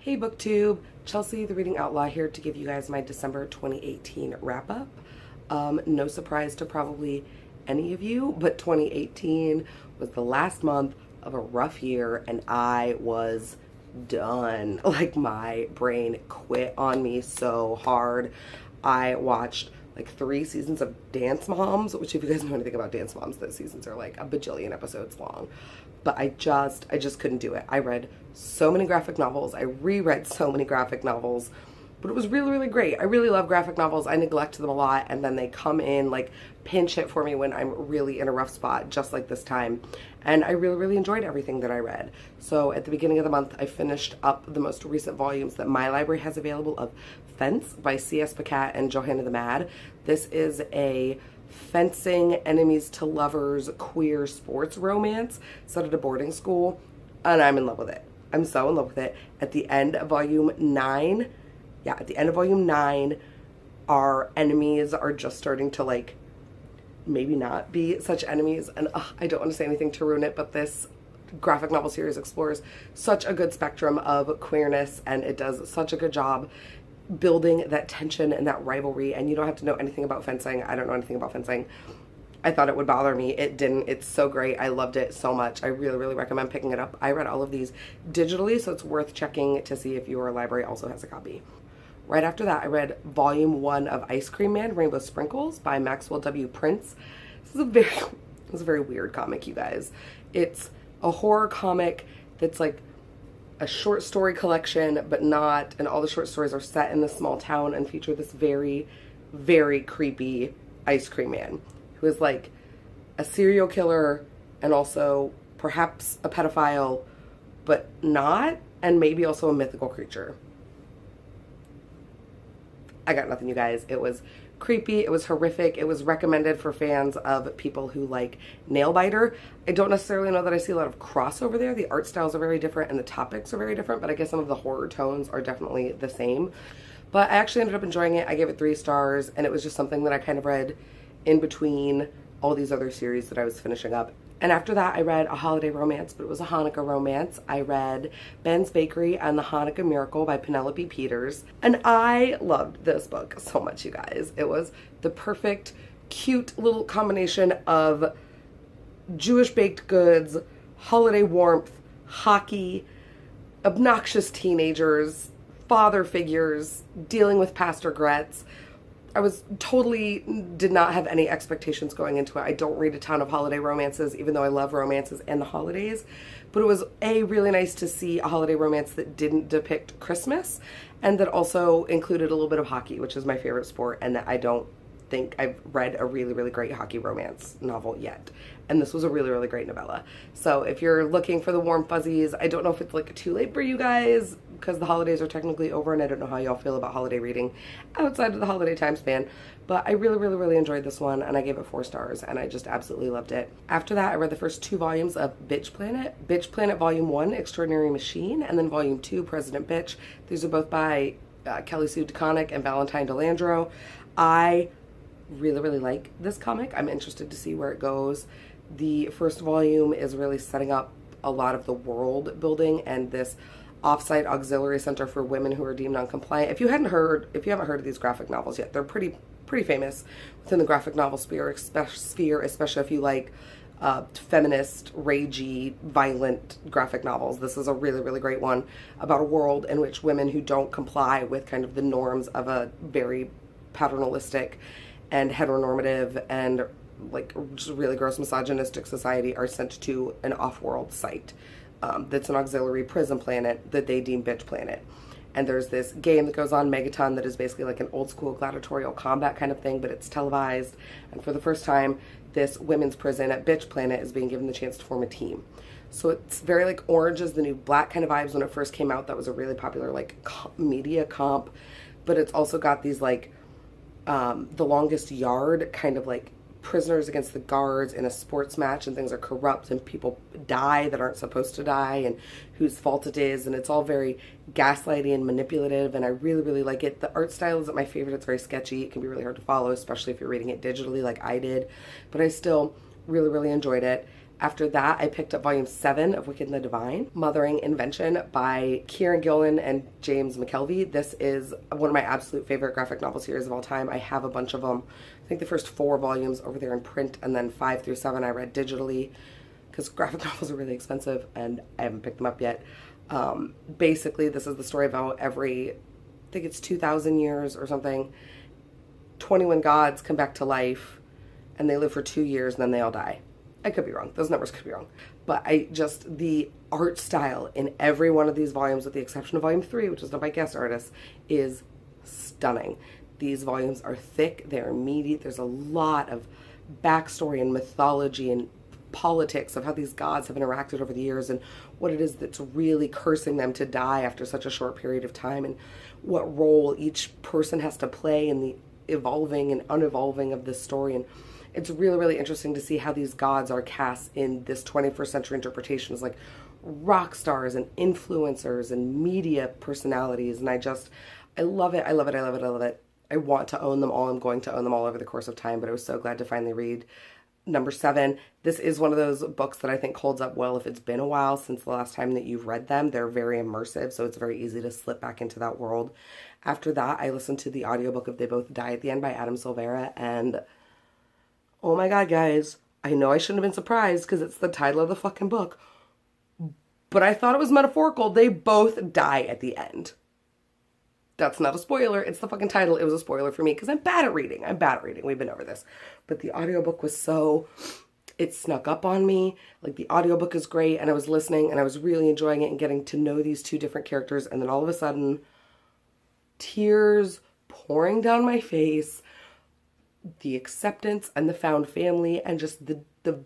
Hey BookTube, Chelsea the Reading Outlaw here to give you guys my December 2018 wrap up. No surprise to probably any of you, but 2018 was the last month of a rough year and I was done. Like my brain quit on me so hard. I watched like 3 seasons of Dance Moms, which if you guys know anything about Dance Moms, those seasons are like a bajillion episodes long. But I just couldn't do it. I read so many graphic novels. I reread so many graphic novels. But it was really, really great. I really love graphic novels. I neglect them a lot, and then they come in, like, pinch hit for me when I'm really in a rough spot, just like this time. And I really, really enjoyed everything that I read. So at the beginning of the month, I finished up the most recent volumes that my library has available of Fence by C.S. Pacat and Johanna the Mad. This is a fencing, enemies to lovers, queer sports romance set at a boarding school, and I'm in love with it. I'm so in love with it. At the end of volume 9, our enemies are just starting to, like, maybe not be such enemies, and I don't want to say anything to ruin it, but this graphic novel series explores such a good spectrum of queerness, and it does such a good job building that tension and that rivalry. And you don't have to know anything about fencing. I don't know anything about fencing. I thought it would bother me. It didn't. It's so great. I loved it so much. I really, really recommend picking it up. I read all of these digitally, so it's worth checking to see if your library also has a copy. Right after that, I read volume 1 of Ice Cream Man, Rainbow Sprinkles by Maxwell W. Prince. This is a very weird comic, you guys. It's a horror comic that's like a short story collection, but not, and all the short stories are set in this small town and feature this very, very creepy ice cream man who is like a serial killer and also perhaps a pedophile, but not, and maybe also a mythical creature. I got nothing, you guys. It was creepy. It was horrific. It was recommended for fans of people who like Nailbiter. I don't necessarily know that I see a lot of crossover there. The art styles are very different and the topics are very different, but I guess some of the horror tones are definitely the same. But I actually ended up enjoying it. I gave it 3 stars, and it was just something that I kind of read in between all these other series that I was finishing up. And after that, I read a holiday romance, but it was a Hanukkah romance. I read Ben's Bakery and the Hanukkah Miracle by Penelope Peters. And I loved this book so much, you guys. It was the perfect, cute little combination of Jewish baked goods, holiday warmth, hockey, obnoxious teenagers, father figures, dealing with past regrets. I was totally did not have any expectations going into it. I don't read a ton of holiday romances, even though I love romances and the holidays. But it was really nice to see a holiday romance that didn't depict Christmas and that also included a little bit of hockey, which is my favorite sport, and that I don't think I've read a really, really great hockey romance novel yet. And this was a really, really great novella. So if you're looking for the warm fuzzies, I don't know if it's like too late for you guys because the holidays are technically over, and I don't know how y'all feel about holiday reading outside of the holiday time span. But I really, really, really enjoyed this one, and I gave it 4 stars, and I just absolutely loved it. After that, I read the first 2 volumes of Bitch Planet Volume 1, Extraordinary Machine, and then Volume 2, President Bitch. These are both by Kelly Sue DeConnick and Valentine DeLandro. I really, really like this comic. I'm interested to see where it goes. The first volume is really setting up a lot of the world building and this offsite auxiliary center for women who are deemed non-compliant. If you haven't heard of these graphic novels yet, they're pretty famous within the graphic novel sphere, especially if you like feminist, ragey, violent graphic novels. This is a really, really great one about a world in which women who don't comply with kind of the norms of a very paternalistic and heteronormative and like just really gross misogynistic society are sent to an off-world site that's an auxiliary prison planet that they deem Bitch Planet. And there's this game that goes on, Megaton, that is basically like an old school gladiatorial combat kind of thing, but it's televised. And for the first time, this women's prison at Bitch Planet is being given the chance to form a team. So it's very like Orange is the New Black kind of vibes when it first came out. That was a really popular like media comp. But it's also got these like The Longest Yard kind of like prisoners against the guards in a sports match, and things are corrupt and people die that aren't supposed to die and whose fault it is, and it's all very gaslighty and manipulative, and I really, really like it. The art style isn't my favorite. It's very sketchy. It can be really hard to follow, especially if you're reading it digitally like I did, but I still really, really enjoyed it. After that, I picked up volume 7 of Wicked and the Divine, Mothering Invention by Kieran Gillen and James McKelvey. This is one of my absolute favorite graphic novel series of all time. I have a bunch of them. I think the first 4 volumes over there in print, and then 5 through 7 I read digitally because graphic novels are really expensive and I haven't picked them up yet. Basically, this is the story of how every, I think it's 2,000 years or something, 21 gods come back to life and they live for 2 years and then they all die. I could be wrong. Those numbers could be wrong. But the art style in every one of these volumes, with the exception of volume 3, which is done by guest artists, is stunning. These volumes are thick. They're meaty. There's a lot of backstory and mythology and politics of how these gods have interacted over the years and what it is that's really cursing them to die after such a short period of time, and what role each person has to play in the evolving and unevolving of this story. And it's really, really interesting to see how these gods are cast in this 21st century interpretation as like rock stars and influencers and media personalities. And I love it. I love it. I love it. I love it. I want to own them all. I'm going to own them all over the course of time, but I was so glad to finally read number 7. This is one of those books that I think holds up well if it's been a while since the last time that you've read them. They're very immersive, so it's very easy to slip back into that world. After that, I listened to the audiobook of They Both Die at the End by Adam Silvera, and oh my god, guys, I know I shouldn't have been surprised because it's the title of the fucking book, but I thought it was metaphorical. They both die at the end. That's not a spoiler. It's the fucking title. It was a spoiler for me because I'm bad at reading. We've been over this. But the audiobook was it snuck up on me. Like, the audiobook is great, and I was listening and I was really enjoying it and getting to know these 2 different characters, and then all of a sudden, tears pouring down my face, the acceptance and the found family, and just the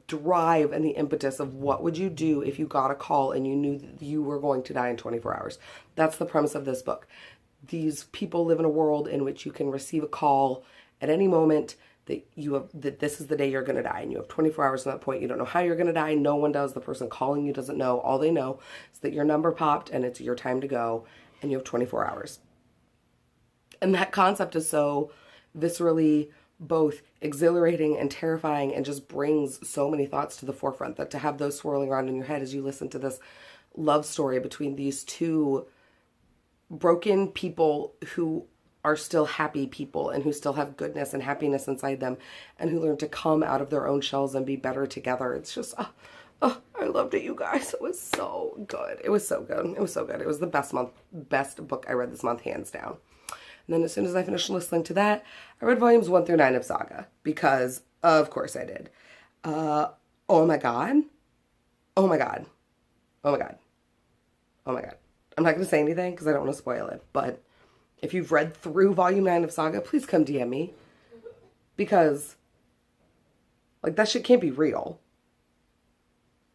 drive and the impetus of what would you do if you got a call and you knew that you were going to die in 24 hours. That's the premise of this book. These people live in a world in which you can receive a call at any moment that this is the day you're going to die, and you have 24 hours from that point. You don't know how you're going to die. No one does. The person calling you doesn't know. All they know is that your number popped and it's your time to go, and you have 24 hours. And that concept is so viscerally both exhilarating and terrifying, and just brings so many thoughts to the forefront, that to have those swirling around in your head as you listen to this love story between these 2 broken people who are still happy people and who still have goodness and happiness inside them, and who learn to come out of their own shells and be better together. It's just, I loved it, you guys. It was so good. It was so good. It was so good. It was the best book I read this month, hands down. And then as soon as I finished listening to that, I read volumes 1 through 9 of Saga, because of course I did. Oh my god. Oh my god. Oh my god. Oh my god. I'm not going to say anything because I don't want to spoil it, but if you've read through volume 9 of Saga, please come DM me, because like, that shit can't be real.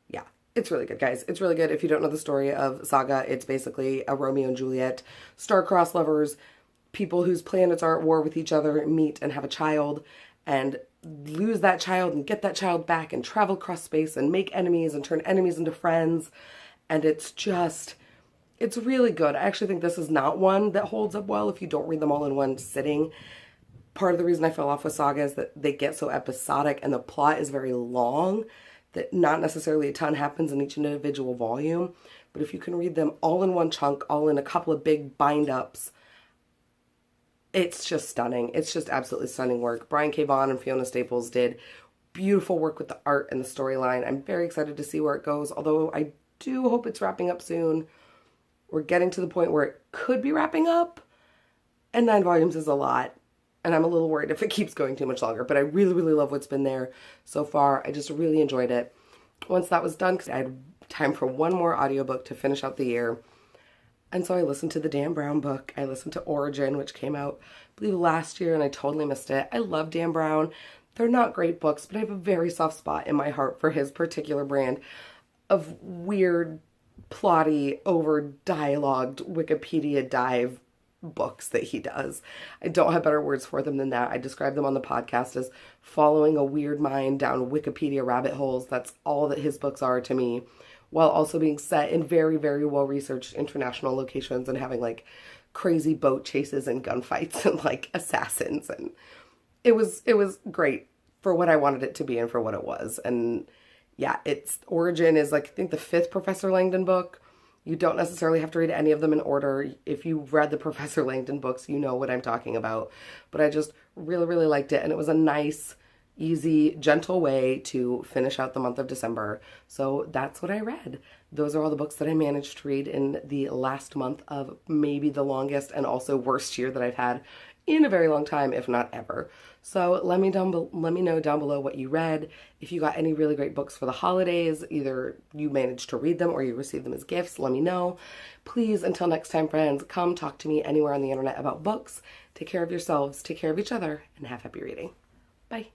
Yeah, it's really good, guys. It's really good. If you don't know the story of Saga, it's basically a Romeo and Juliet, star-crossed lovers, people whose planets are at war with each other, meet and have a child, and lose that child and get that child back, and travel across space and make enemies and turn enemies into friends. And it's really good. I actually think this is not one that holds up well if you don't read them all in one sitting. Part of the reason I fell off with Saga is that they get so episodic and the plot is very long, that not necessarily a ton happens in each individual volume. But if you can read them all in one chunk, all in a couple of big bind-ups, it's just stunning. It's just absolutely stunning work. Brian K. Vaughan and Fiona Staples did beautiful work with the art and the storyline. I'm very excited to see where it goes, although I do hope it's wrapping up soon. We're getting to the point where it could be wrapping up, and 9 volumes is a lot, and I'm a little worried if it keeps going too much longer, but I really, really love what's been there so far. I just really enjoyed it. Once that was done, because I had time for one more audiobook to finish out the year, and so I listened to the Dan Brown book. I listened to Origin, which came out, I believe, last year, and I totally missed it. I love Dan Brown. They're not great books, but I have a very soft spot in my heart for his particular brand of weird, plotty, over-dialogued Wikipedia dive books that he does. I don't have better words for them than that. I describe them on the podcast as following a weird mind down Wikipedia rabbit holes. That's all that his books are to me, while also being set in very, very well-researched international locations and having like crazy boat chases and gunfights and like assassins. And it was great for what I wanted it to be and for what it was. And yeah, its origin is like, I think the 5th Professor Langdon book. You don't necessarily have to read any of them in order. If you've read the Professor Langdon books, you know what I'm talking about. But I just really, really liked it. And it was a nice, easy, gentle way to finish out the month of December. So that's what I read. Those are all the books that I managed to read in the last month of maybe the longest and also worst year that I've had in a very long time, if not ever. So let me know down below what you read. If you got any really great books for the holidays, either you managed to read them or you received them as gifts, let me know. Please, until next time, friends, come talk to me anywhere on the internet about books. Take care of yourselves, take care of each other, and have happy reading. Bye.